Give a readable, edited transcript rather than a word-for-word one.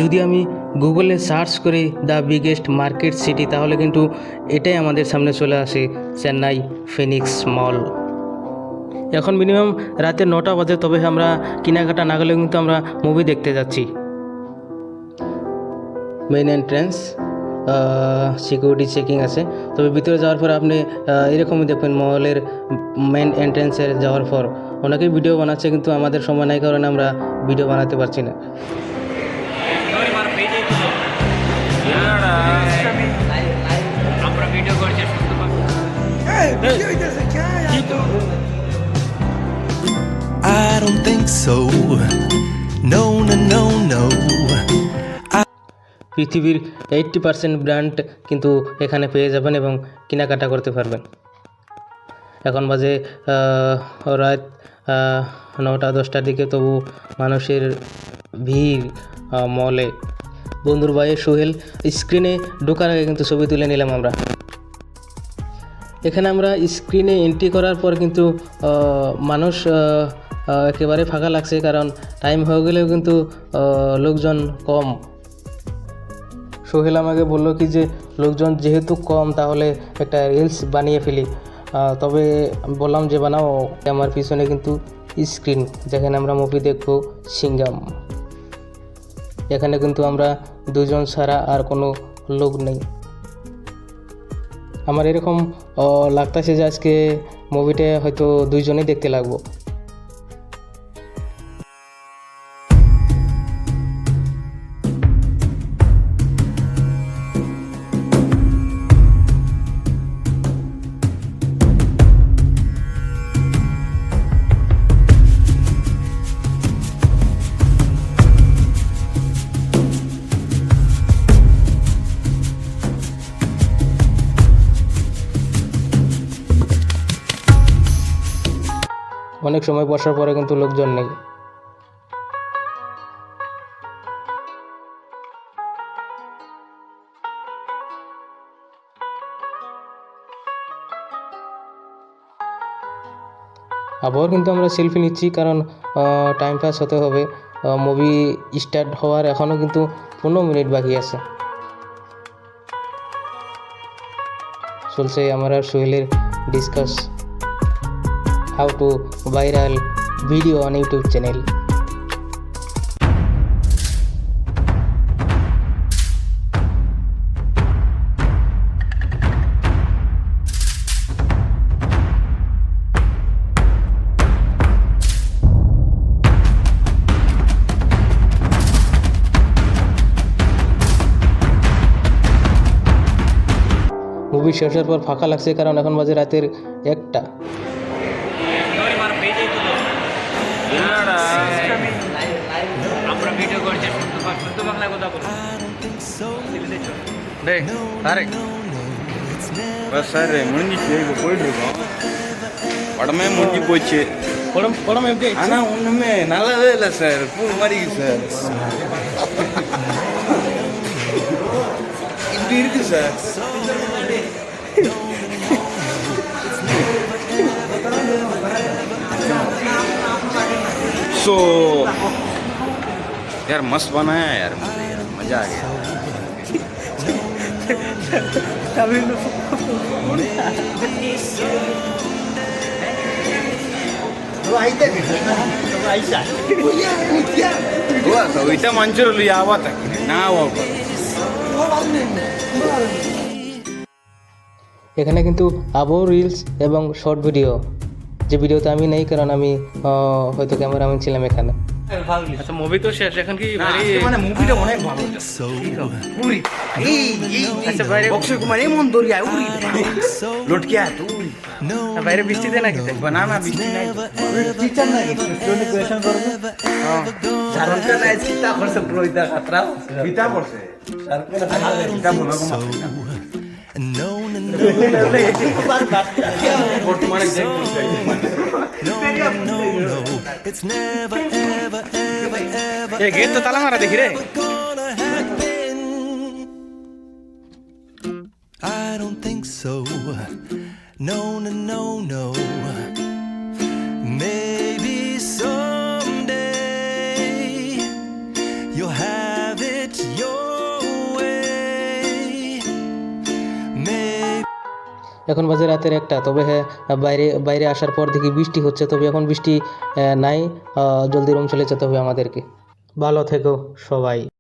যদি আমি গুগলে সার্চ করি দ্য বিগেস্ট মার্কেট সিটি, তাহলে কিন্তু এটাই আমাদের সামনে চলে আসে, চেন্নাই ফিনিক্স মল। এখন মিনিমাম রাতে 9টা বাজে, তবে আমরা কেনাকাটা না গেলেও কিন্তু আমরা মুভি দেখতে যাচ্ছি। মেইন এন্ট্রেন্স, সিকিউরিটি চেকিং আছে, তবে ভিতরে যাওয়ার পর আপনি এরকমই দেখবেন মলের মেইন এন্ট্রেন্সের যাওয়ার পর অনেকেই ভিডিও বানাচ্ছে, কিন্তু আমাদের সময় নাই কারণে আমরা ভিডিও বানাতে পারছি না। I don't think so. No, no, no, no. পৃথিবীর 80% ব্র্যান্ড কিন্তু এখানে পেয়ে যাবেন এবং কেনাকাটা করতে পারবেন। এখন বাজে রাত 9টা-10টার দিকে, তবু মানুষের ভিড় মলে। বন্ধুর ভাই সোহেল স্ক্রিনে ঢোকার আগে কিন্তু ছবি তুলে নিলাম আমরা। এখানে আমরা স্ক্রিনে এন্ট্রি করার পর কিন্তু মানুষ একেবারে ফাঁকা লাগছে, কারণ টাইম হয়ে গেলেও কিন্তু লোকজন কম। সোহেল আমাকে বললো কি যে লোকজন যেহেতু কম, তাহলে একটা রিলস বানিয়ে ফেলি। তবে বললাম যে বানাও। আমার পিছনে কিন্তু স্ক্রিন, যেখানে আমরা মুভি দেখবো সিঙ্গাম। এখানে কিন্তু আমরা দুজন ছাড়া আর কোনো লোক নেই। আমার এরকম লাগতেছে যে আজকে মুভিটা হয়তো দুইজনেই দেখতে লাগবো। অনেক সময় বসার পরে কিন্তু লোকজন নেই। আবার কিন্তু আমরা সেলফি নিচ্ছি, কারণ টাইম পাস হতে হবে। মুভি স্টার্ট হওয়ার এখনও কিন্তু 15 মিনিট বাকি আছে। চলছে আমার আর সোহেলের discuss how to viral video on YouTube channel. Movie শেষের পর ফাঁকা লাগছে, কারণ এখন বাজে রাতের 1টা। சார் முடிஞ்சிச்சு, இப்போ போயிட்டுருக்கோம். படமே முடிஞ்சு போச்சு. படம் எப்படி? ஆனால் ஒன்றுமே நல்லாவே இல்லை சார், பூ மாதிரி சார். இப்படி இருக்கு சார். सो यार मस्त बना है यार, मज़ा आ गया. ওইটা মঞ্চের লিয়ে আওয়া থাকে না আওয়া। এখানে কিন্তু আবার রিলস এবং শর্ট ভিডিও, যে ভিডিওতে আমি নেই, কারণ আমি হয়তো ক্যামেরাম্যান ছিলাম এখানে। আচ্ছা, মুভি তো শেষ, এখন কি মানে মুভিটা অনেক ভালো। উড়ি আচ্ছা, বাইরে অক্ষয় কুমার এমন দরিয়া উড়ি লটকিয়া তুই বাইরে বৃষ্টিতে নাকি? না না, বৃষ্টি নাই। টিচার নাই, স্টুডেন্ট কোয়েশ্চন করবে। ঝাড়খণ্ড নাই, চিন্তা করছে প্রইতা খাতরা বিতা করছে সরকার এটা মনে কম আছে না। No, no, no, বর্তমানে no, no, it's never, ever, ever, ever, এই গেট তো তালা মারা দেখি রে। gonna happen. I don't think so. No, no, no, no. Maybe someday you'll have it এখন বাজে রাতের 1টা। তবে হ্যাঁ, বাইরে আসার পর দেখি বৃষ্টি হচ্ছে, তবে এখন বৃষ্টি নাই। জলদি রুম চলে যেতে হবে আমাদেরকে। ভালো থেকো সবাই।